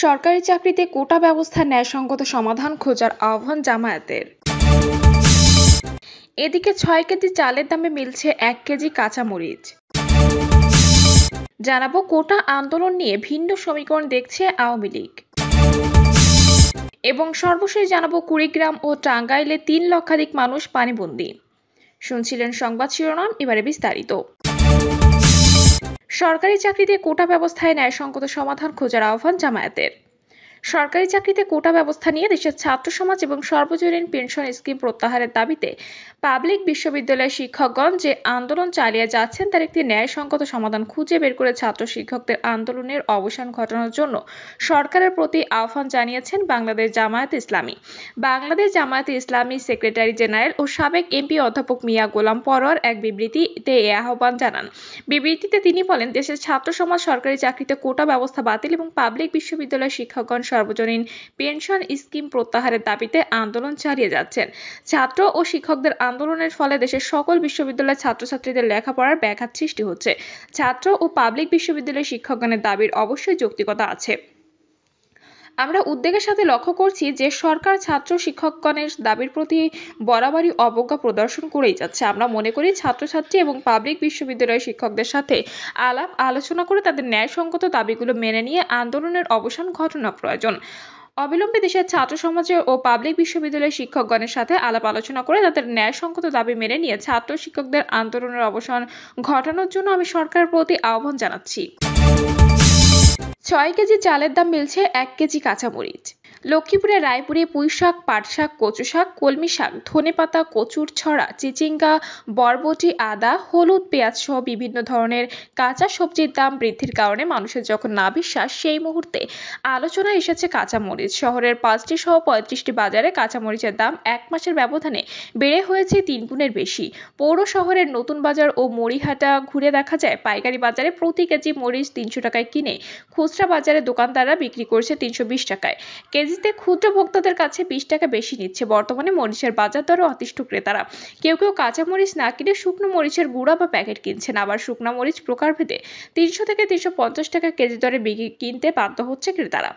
সরকারি চাকরিতে কোটা ব্যবস্থার ন্যায়সঙ্গত সমাধান খোঁজার আহ্বান জামায়াতের। এদিকে ৬ কেজি চালের দামে মিলছে ১ কেজি কাঁচামরিচ। জানাবো কোটা আন্দোলন নিয়ে ভিন্ন সমীকরণ দেখছে আওয়ামী লীগ। এবং সর্বশেষ জানাবো কুড়িগ্রাম ও টাঙ্গাইলে ৩ লক্ষাধিক মানুষ পানিবন্দী। শুনছিলেন সংবাদ শিরোনাম, এবারে বিস্তারিত। সরকারি চাকরিতে কোটা ব্যবস্থায় ন্যায়সঙ্গত সমাধান খোঁজার আহ্বান জামায়াতের। সরকারি চাকরিতে কোটা ব্যবস্থা নিয়ে দেশের ছাত্র সমাজ এবং সর্বজনীন পেনশন স্কিম প্রত্যাহারের দাবিতে পাবলিক বিশ্ববিদ্যালয়ের শিক্ষকগণ যে আন্দোলন চালিয়ে যাচ্ছেন তার একটি ন্যায়সঙ্গত সমাধান খুঁজে বের করে ছাত্র শিক্ষকদের আন্দোলনের অবসান ঘটানোর জন্য সরকারের প্রতি আহ্বান জানিয়েছেন বাংলাদেশ জামায়াতে ইসলামী। বাংলাদেশ জামায়াতে ইসলামী সেক্রেটারি জেনারেল ও সাবেক এমপি অধ্যাপক মিয়া গোলাম পরোয়ার এক বিবৃতিতে এ আহ্বান জানান। বিবৃতিতে তিনি বলেন, দেশের ছাত্র সমাজ সরকারি চাকরিতে কোটা ব্যবস্থা বাতিল এবং পাবলিক বিশ্ববিদ্যালয়ের শিক্ষকগণ সর্বজনীন পেনশন স্কিম প্রত্যাহারের দাবিতে আন্দোলন চালিয়ে যাচ্ছেন। ছাত্র ও শিক্ষকদের আন্দোলনের ফলে দেশের সকল বিশ্ববিদ্যালয়ের ছাত্রছাত্রীদের লেখাপড়ার ব্যাঘাত সৃষ্টি হচ্ছে। ছাত্র ও পাবলিক বিশ্ববিদ্যালয়ের শিক্ষকগণের দাবির অবশ্যই যৌক্তিকতা আছে। আমরা উদ্বেগের সাথে লক্ষ্য করছি যে সরকার ছাত্র শিক্ষকগণের দাবির প্রতি বরাবরই অবজ্ঞা প্রদর্শন করেই যাচ্ছে। আমরা মনে করি ছাত্রছাত্রী এবং পাবলিক বিশ্ববিদ্যালয়ের শিক্ষকদের সাথে আলাপ আলোচনা করে তাদের ন্যায়সঙ্গত দাবিগুলো মেনে নিয়ে আন্দোলনের অবসান ঘটানো প্রয়োজন। অবিলম্বে দেশের ছাত্র সমাজ ও পাবলিক বিশ্ববিদ্যালয়ের শিক্ষকগণের সাথে আলাপ আলোচনা করে তাদের ন্যায়সঙ্গত দাবি মেনে নিয়ে ছাত্র শিক্ষকদের আন্দোলনের অবসান ঘটানোর জন্য আমি সরকারের প্রতি আহ্বান জানাচ্ছি। ৬ কেজি চালের দাম মিলছে ১ কেজি কাঁচামরিচ। লক্ষ্মীপুরের রায়পুরে পুঁই শাক, পাট শাক, কচু শাক, কলমি শাক, ধনেপাতা, কচুর ছড়া, চিচিঙ্গা, বরবটি, আদা, হলুদ, পেঁয়াজ সহ বিভিন্ন ধরনের কাঁচা সবজির দাম বৃদ্ধির কারণে মানুষের যখন না বিশ্বাস, সেই মুহূর্তে আলোচনায় এসেছে কাঁচামরিচ। শহরের ৫টি সহ ৩৫টি বাজারে কাঁচামরিচের দাম ১ মাসের ব্যবধানে বেড়ে হয়েছে ৩ গুণের বেশি। পৌর শহরের নতুন বাজার ও মরিহাটা ঘুরে দেখা যায় পাইকারি বাজারে প্রতি কেজি মরিচ ৩০০ টাকায় কিনে খুচরা বাজারে দোকানদাররা বিক্রি করছে ৩২০ টাকায়। কেজিতে ক্ষুদ্র ভোক্তাদের কাছে ২০ টাকা বেশি নিচ্ছে। বর্তমানে মরিচের বাজার দরে অতিষ্ঠ ক্রেতারা। কেউ কেউ কাঁচা মরিচ না কিনে শুকনো মরিচের গুঁড়া বা প্যাকেট কিনছেন। আবার শুকনো মরিচ প্রকারভেদে ৩০০ থেকে ৩৫০ টাকা কেজি দরে কিনতে বাধ্য হচ্ছে ক্রেতারা।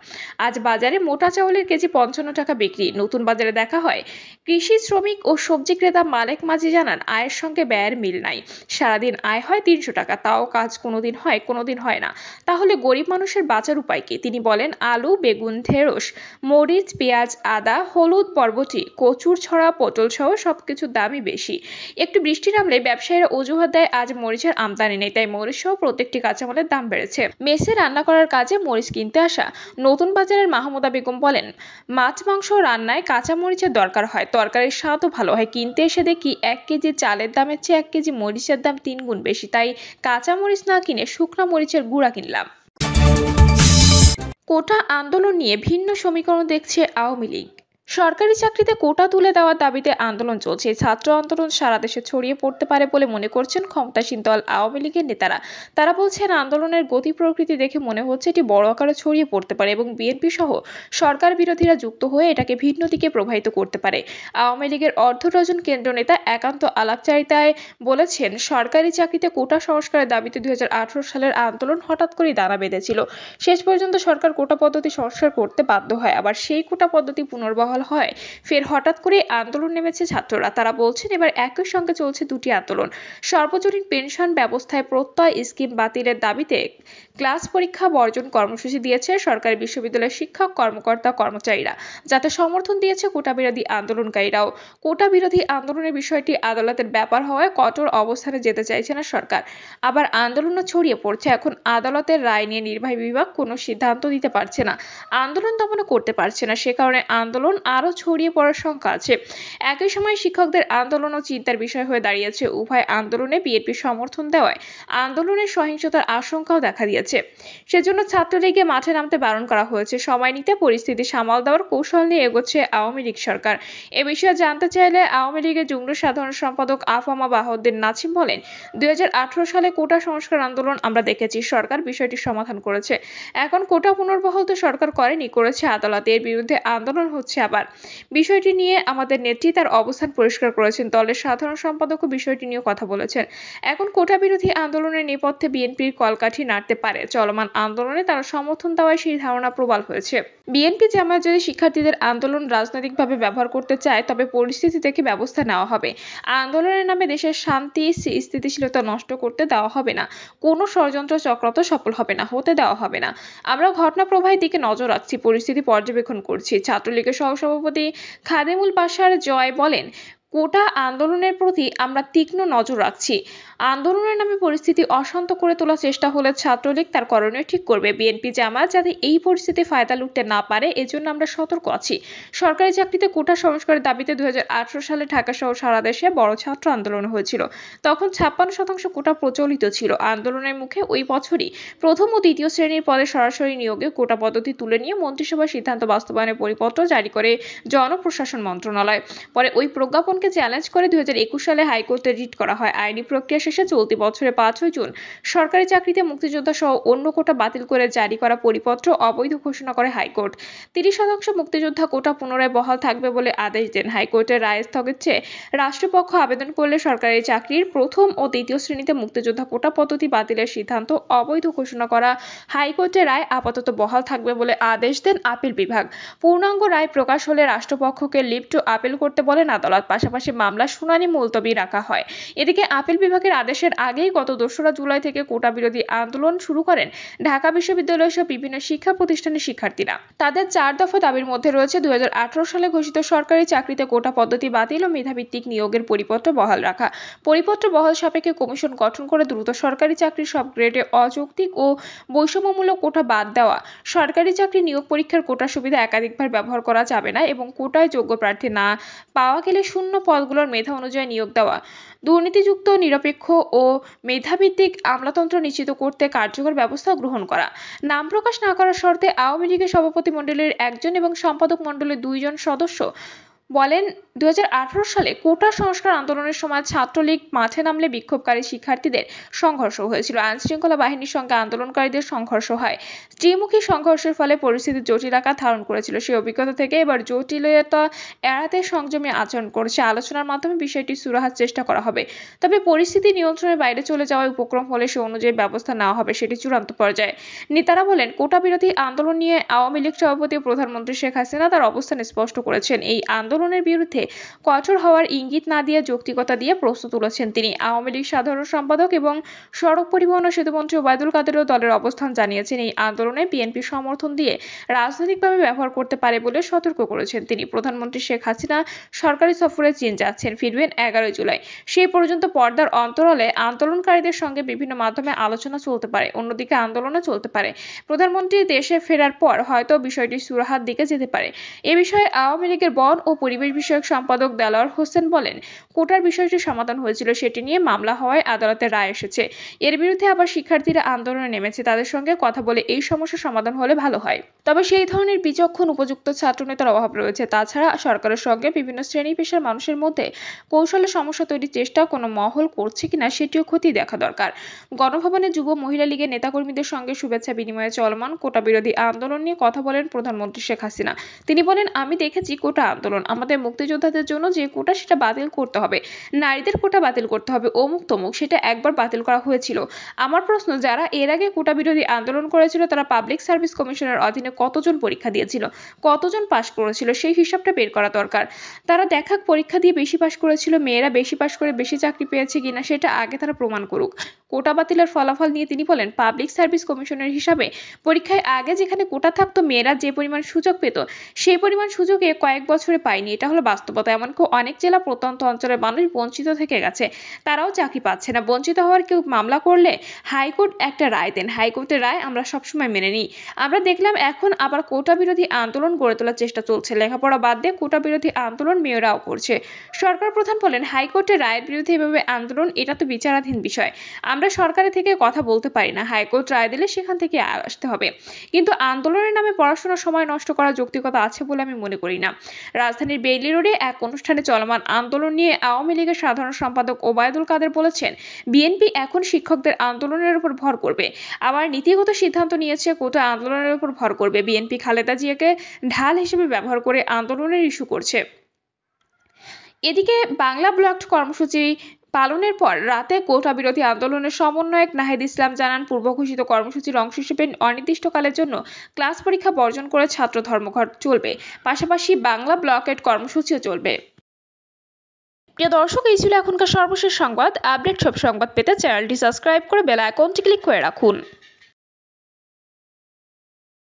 আজ বাজারে মোটা চাউলের কেজি ৫৫ টাকা বিক্রি। নতুন বাজারে দেখা হয় কৃষি শ্রমিক ও সবজি ক্রেতা মালেক মাঝি জানান, আয়ের সঙ্গে ব্যয়ের মিল নাই। সারাদিন আয় হয় ৩০০ টাকা, তাও কাজ কোনোদিন হয় কোনোদিন হয় না। তাহলে গরিব মানুষের বাঁচার উপায় কি? তিনি বলেন, আলু, বেগুন, ঢেঁড়স, মরিচ, পেঁয়াজ, আদা, হলুদ, বরবটি, কচুর ছড়া, পটল সহ সবকিছুর দামই বেশি। একটু বৃষ্টি নামলে ব্যবসায়ীরা অজুহাত দেয় আজ মরিচের আমদানি নেই, তাই মরিচ সহ প্রত্যেকটি কাঁচামালের দাম বেড়েছে। মেসে রান্না করার কাজে মরিচ কিনতে আসা নতুন বাজারের মাহমুদা বেগম বলেন, মাছ মাংস রান্নায় কাঁচা মরিচের দরকার হয়, তরকারির স্বাদও ভালো হয়। কিনতে এসে দেখি ১ কেজি চালের দামের চেয়ে ১ কেজি মরিচের দাম ৩ গুণ বেশি, তাই কাঁচা মরিচ না কিনে শুকনা মরিচের গুঁড়া কিনলাম। কোটা আন্দোলন নিয়ে ভিন্ন সমীকরণ দেখছে আওয়ামী লীগ। সরকারি চাকরিতে কোটা তুলে দেওয়ার দাবিতে আন্দোলন চলছে। ছাত্র আন্দোলন সারা দেশে ছড়িয়ে পড়তে পারে বলে মনে করছেন ক্ষমতাসীন দল আওয়ামী লীগের নেতারা। তারা বলছেন, আন্দোলনের গতি প্রকৃতি দেখে মনে হচ্ছে এটি বড় আকারে ছড়িয়ে পড়তে পারে এবং বিএনপি সহ সরকার বিরোধীরা যুক্ত হয়ে এটাকে ভিন্ন দিকে প্রবাহিত করতে পারে। আওয়ামী লীগের অর্ধ ডজন কেন্দ্রীয় নেতা একান্ত আলাপচারিতায় বলেছেন, সরকারি চাকরিতে কোটা সংস্কারের দাবিতে ২০১৮ সালের আন্দোলন হঠাৎ করেই দানা বেঁধেছিল। শেষ পর্যন্ত সরকার কোটা পদ্ধতি সংস্কার করতে বাধ্য হয়। আবার সেই কোটা পদ্ধতি পুনর্বহাল হয়। ফের হঠাৎ করে আন্দোলন নেমেছে ছাত্ররা। তারা বলছেন, এবার একই সঙ্গে চলছে দুটি আন্দোলন। সর্বজনীন পেনশন ব্যবস্থায় প্রত্যয় স্কিম বাতিলের দাবিতে ক্লাস পরীক্ষা বর্জন কর্মসূচি দিয়েছে সরকারি বিশ্ববিদ্যালয়ের শিক্ষক, কর্মকর্তা, কর্মচারীরা, যাতে সমর্থন দিয়েছে কোটা বিরোধী আন্দোলনকারীরাও। কোটা বিরোধী আন্দোলনের বিষয়টি আদালতের ব্যাপার হওয়ায় কঠোর অবস্থানে যেতে চাইছে না সরকার। আবার আন্দোলনও ছড়িয়ে পড়ছে। এখন আদালতের রায় নিয়ে নির্বাহী বিভাগ কোনো সিদ্ধান্ত দিতে পারছে না, আন্দোলন দমনও করতে পারছে না। সে কারণে আন্দোলন আরো ছড়িয়ে পড়ার শঙ্কা আছে। একই সময় শিক্ষকদের আন্দোলনও চিন্তার বিষয় হয়ে দাঁড়িয়েছে। উভয় আন্দোলনে বিএনপি সমর্থন দেওয়ায় আন্দোলনের সহিংসতার আশঙ্কাও দেখা দিয়েছে। সেজন্য ছাত্রলীগকে মাঠে নামতে বারণ করা হয়েছে। সময় নিতে পরিস্থিতি সামাল দেওয়ার কৌশল নিয়ে এগোচ্ছে আওয়ামী লীগ সরকার। এ বিষয়ে জানতে চাইলে আওয়ামী লীগের যুগ্ম সাধারণ সম্পাদক আফামা বাহাউদ্দিন নাছিম বলেন, ২০১৮ সালে কোটা সংস্কার আন্দোলন আমরা দেখেছি, সরকার বিষয়টি সমাধান করেছে। এখন কোটা পুনর্বহাল তো সরকার করেনি, করেছে আদালত। এর বিরুদ্ধে আন্দোলন হচ্ছে। আবার ব্যাপার। বিষয়টি নিয়ে আমাদের নেত্রী তার অবস্থান পরিষ্কার করেছেন। দলের সাধারণ সম্পাদকও বিষয়টি নিয়ে কথা বলেছেন। এখন কোটা বিরোধী আন্দোলনের নেপথ্যে বিএনপির কলকাঠি নাড়তে পারে। চলমান আন্দোলনে তারা সমর্থন দেওয়ায় সেই ধারণা প্রবল হয়েছে। বিএনপি জামায়াত যদি শিক্ষার্থীদের আন্দোলন রাজনৈতিকভাবে ব্যবহার করতে চায় তবে পরিস্থিতি দেখে ব্যবস্থা নেওয়া হবে। আন্দোলনের নামে দেশের শান্তি স্থিতিশীলতা নষ্ট করতে দেওয়া হবে না। কোনো ষড়যন্ত্র চক্রান্ত সফল হবে না, হতে দেওয়া হবে না। আমরা ঘটনা প্রবাহের দিকে নজর রাখছি, পরিস্থিতি পর্যবেক্ষণ করছি। ছাত্রলীগের সহসভাপতি খাদেমুল বাশার জয় বলেন, কোটা আন্দোলনের প্রতি আমরা তীক্ষ্ণ নজর রাখছি। আন্দোলনের নামে পরিস্থিতি অশান্ত করে তোলার চেষ্টা হলে ছাত্রলীগ তার করণীয় ঠিক করবে। বিএনপি জামায়াত যাতে এই পরিস্থিতি ফায়দা লুটতে না পারে এজন্য আমরা সতর্ক আছি। সরকারি চাকরিতে কোটা সংস্কারের দাবিতে 2018 সালে ঢাকা সহ সারা দেশে বড় ছাত্র আন্দোলন হয়েছিল। তখন 56% কোটা প্রচলিত ছিল। আন্দোলনের মুখে ওই বছরই প্রথম ও দ্বিতীয় শ্রেণীর পদে সরাসরি নিয়োগে কোটা পদ্ধতি তুলে নিয়ে মন্ত্রিসভার সিদ্ধান্ত বাস্তবায়নের পরিপত্র জারি করে জনপ্রশাসন মন্ত্রণালয়। পরে ওই প্রজ্ঞাপনকে চ্যালেঞ্জ করে 2021 সালে হাইকোর্টে রিট করা হয়। আইনি প্রক্রিয়া শেষে চলতি বছরের 5 জুন সরকারি চাকরিতে মুক্তিযোদ্ধা সহ অন্য কোটা বাতিল করে জারি করা পরিপত্র অবৈধ ঘোষণা করে হাইকোর্ট। 30% মুক্তিযোদ্ধা কোটা পুনরায় বহাল থাকবে বলে আদেশ দেন। হাইকোর্টের রায় স্থগিত চেয়ে রাষ্ট্রপক্ষ আবেদন করলে সরকারি চাকরির প্রথম ও দ্বিতীয় শ্রেণীতে মুক্তিযোদ্ধা কোটা পদ্ধতি বাতিলের সিদ্ধান্ত অবৈধ ঘোষণা করা হাইকোর্টের রায় আপাতত বহাল থাকবে বলে আদেশ দেন আপিল বিভাগ। পূর্ণাঙ্গ রায় প্রকাশ হলে রাষ্ট্রপক্ষকে লিভ টু আপিল করতে বলেন আদালত। পাশাপাশি মামলার শুনানি মুলতবি রাখা হয়। এদিকে আপিল বিভাগের আদেশের আগেই গত 2রা জুলাই থেকে কোটা বিরোধী আন্দোলন শুরু করেন ঢাকা বিশ্ববিদ্যালয় সহ বিভিন্ন শিক্ষা প্রতিষ্ঠানের শিক্ষার্থীরা। তাদের 4 দফা দাবির মধ্যে রয়েছে 2018 সালে ঘোষিত সরকারি চাকরিতে কোটা পদ্ধতি বাতিল ও মেধাভিত্তিক নিয়োগের পরিপত্র বহাল রাখা, পরিপত্র বহাল সাপেক্ষে কমিশন গঠন করে দ্রুত সরকারি চাকরির সব গ্রেডে অযৌক্তিক ও বৈষম্যমূলক কোটা বাদ দেওয়া, সরকারি চাকরি নিয়োগ পরীক্ষার কোটা সুবিধা একাধিকবার ব্যবহার করা যাবে না এবং কোটায় যোগ্য প্রার্থী না পাওয়া গেলে শূন্য পদগুলোর মেধা অনুযায়ী নিয়োগ দেওয়া, দুর্নীতিযুক্ত নিরপেক্ষ ও মেধাভিত্তিক আমলাতন্ত্র নিশ্চিত করতে কার্যকর ব্যবস্থা গ্রহণ করা। নাম প্রকাশ না করার শর্তে আওয়ামী লীগের সভাপতি মণ্ডলীর 1 জন এবং সম্পাদক মণ্ডলীর 2 জন সদস্য বলেন, 2018 সালে কোটা সংস্কার আন্দোলনের সময় ছাত্রলীগ মাঠে নামলে বিক্ষোভকারী শিক্ষার্থীদের সংঘর্ষ হয়েছিল। আইনশৃঙ্খলা বাহিনীর সঙ্গে আন্দোলনকারীদের সংঘর্ষ হয়। ত্রিমুখী সংঘর্ষের ফলে পরিস্থিতি জটিল আকার ধারণ করেছিল। সেই অভিজ্ঞতা থেকে এবার জটিলতা এড়াতে সংযমী আচরণ করছে। আলোচনার মাধ্যমে বিষয়টি সুরাহার চেষ্টা করা হবে। তবে পরিস্থিতি নিয়ন্ত্রণের বাইরে চলে যাওয়ার উপক্রম হলে সে অনুযায়ী ব্যবস্থা নেওয়া হবে, সেটি চূড়ান্ত পর্যায়ে। নেতারা বলেন, কোটা বিরোধী আন্দোলন নিয়ে আওয়ামী লীগ সভাপতি ও প্রধানমন্ত্রী শেখ হাসিনা তার অবস্থান স্পষ্ট করেছেন। এই আন্দোলনের বিরুদ্ধে কঠোর হওয়ার ইঙ্গিত না দিয়ে যৌক্তিকতা দিয়ে প্রশ্ন তুলেছেন তিনি। আওয়ামী লীগ সাধারণ সম্পাদক এবং সড়ক পরিবহন ও সেতুমন্ত্রী ওবায়দুল কাদেরও দলের অবস্থান জানিয়েছেন। এই আন্দোলনে বিএনপি সমর্থন দিয়ে রাজনৈতিকভাবে ব্যবহার করতে পারে বলে সতর্ক করেছেন তিনি। প্রধানমন্ত্রী শেখ হাসিনা সরকারি সফরে চীন যাচ্ছেন, ফিরবেন 11 জুলাই। সেই পর্যন্ত পর্দার অন্তরালে আন্দোলনকারীদের সঙ্গে বিভিন্ন মাধ্যমে আলোচনা চলতে পারে, অন্যদিকে আন্দোলনও চলতে পারে। প্রধানমন্ত্রী দেশে ফেরার পর হয়তো বিষয়টি সুরাহার দিকে যেতে পারে। এ বিষয়ে আওয়ামী লীগের বন ও পরিবেশ বিষয়ক সম্পাদক দেলোয়ার হোসেন বলেন, কোটার বিষয়টি সমাধান হয়েছিল, সেটি নিয়ে মামলা হওয়ায় আদালতের রায় এসেছে। এর বিরুদ্ধে আবার শিক্ষার্থীরা আন্দোলনে নেমেছে। তাদের সঙ্গে কথা বলে এই সমস্যা সমাধান হলে ভালো হয়। তবে সেই ধরনের বিচক্ষণ উপযুক্ত ছাত্রনেতার অভাব রয়েছে। তাছাড়া সরকারের সঙ্গে বিভিন্ন শ্রেণী পেশার মানুষের মধ্যে কৌশলে সমস্যা তৈরির চেষ্টা কোনো মহল করছে কিনা সেটিও খতিয়ে দেখা দরকার। গণভবনে যুব মহিলা লীগের নেতাকর্মীদের সঙ্গে শুভেচ্ছা বিনিময়ে চলমান কোটা বিরোধী আন্দোলন নিয়ে কথা বলেন প্রধানমন্ত্রী শেখ হাসিনা। তিনি বলেন, আমি দেখেছি কোটা আন্দোলন, আমাদের মুক্তিযোদ্ধাদের জন্য যে কোটা সেটা বাতিল করতে হবে, নারীদের কোটা বাতিল করতে হবে, অমুক তমুক, সেটা একবার বাতিল করা হয়েছিল। আমার প্রশ্ন, যারা এর আগে কোটা বিরোধী আন্দোলন করেছিল তারা পাবলিক সার্ভিস কমিশনের অধীনে কতজন পরীক্ষা দিয়েছিল, কতজন পাশ করেছিল, সেই হিসাবটা বের করা দরকার। তারা দেখাক পরীক্ষা দিয়ে বেশি পাশ করেছিল, মেয়েরা বেশি পাশ করে বেশি চাকরি পেয়েছে কিনা সেটা আগে তারা প্রমাণ করুক। কোটা বাতিলের ফলাফল নিয়ে তিনি বলেন, পাবলিক সার্ভিস কমিশনের হিসাবে পরীক্ষায় আগে যেখানে কোটা থাকতো মেয়েরা যে পরিমাণ সুযোগ পেত সেই পরিমাণ সুযোগে কয়েক বছরে পায়নি। এটা হলো বাস্তবতা। এমনকি অনেক জেলা প্রত্যন্ত অঞ্চলের মানুষ বঞ্চিত থেকে গেছে, তারাও চাকরি পাচ্ছে না। বঞ্চিত হওয়ার কেউ মামলা করলে হাইকোর্ট একটা রায় দেন, হাইকোর্টের রায় আমরা সবসময় মেনে নিই। আমরা দেখলাম এখন আবার কোটা বিরোধী আন্দোলন গড়ে তোলার চেষ্টা চলছে। লেখাপড়া বাদ দিয়ে কোটা বিরোধী আন্দোলন মেয়েরাও করছে। সরকার প্রধান বলেন, হাইকোর্টের রায়ের বিরুদ্ধে এভাবে আন্দোলন, এটা তো বিচারাধীন বিষয়। আমরা আমরা সরকারের থেকে কথা বলতে পারি না, হাইকোর্ট রায় দিলে সেখান থেকে আসতে হবে, কিন্তু আন্দোলনের নামে পড়াশোনার সময় নষ্ট করার যৌক্তিকতা আছে বলে আমি মনে করি না। রাজধানীর বেইলি রোডে এক অনুষ্ঠানে চলমান আন্দোলন নিয়ে আওয়ামী লীগের সাধারণ সম্পাদক ওবায়দুল কাদের বলেছেন, বিএনপি এখন শিক্ষকদের আন্দোলনের উপর ভর করবে, আবার নীতিগত সিদ্ধান্ত নিয়েছে কোটা আন্দোলনের উপর ভর করবে। বিএনপি খালেদা জিয়াকে ঢাল হিসেবে ব্যবহার করে আন্দোলনের ইস্যু করছে। এদিকে বাংলা ব্লক কর্মসূচি পালনের পর রাতে কোটা বিরোধী আন্দোলনের সমন্বয়ক নাহিদ ইসলাম জানান, পূর্ব ঘোষিত কর্মসূচির অংশ হিসেবে অনির্দিষ্টকালের জন্য ক্লাস পরীক্ষা বর্জন করে ছাত্র ধর্মঘট চলবে, পাশাপাশি বাংলা ব্লকেট কর্মসূচিও চলবে। প্রিয় দর্শক, এই ছিল এখনকার সর্বশেষ সংবাদ। আপডেট সব সংবাদ পেতে চ্যানেলটি সাবস্ক্রাইব করে বেল আইকনটি ক্লিক করে রাখুন।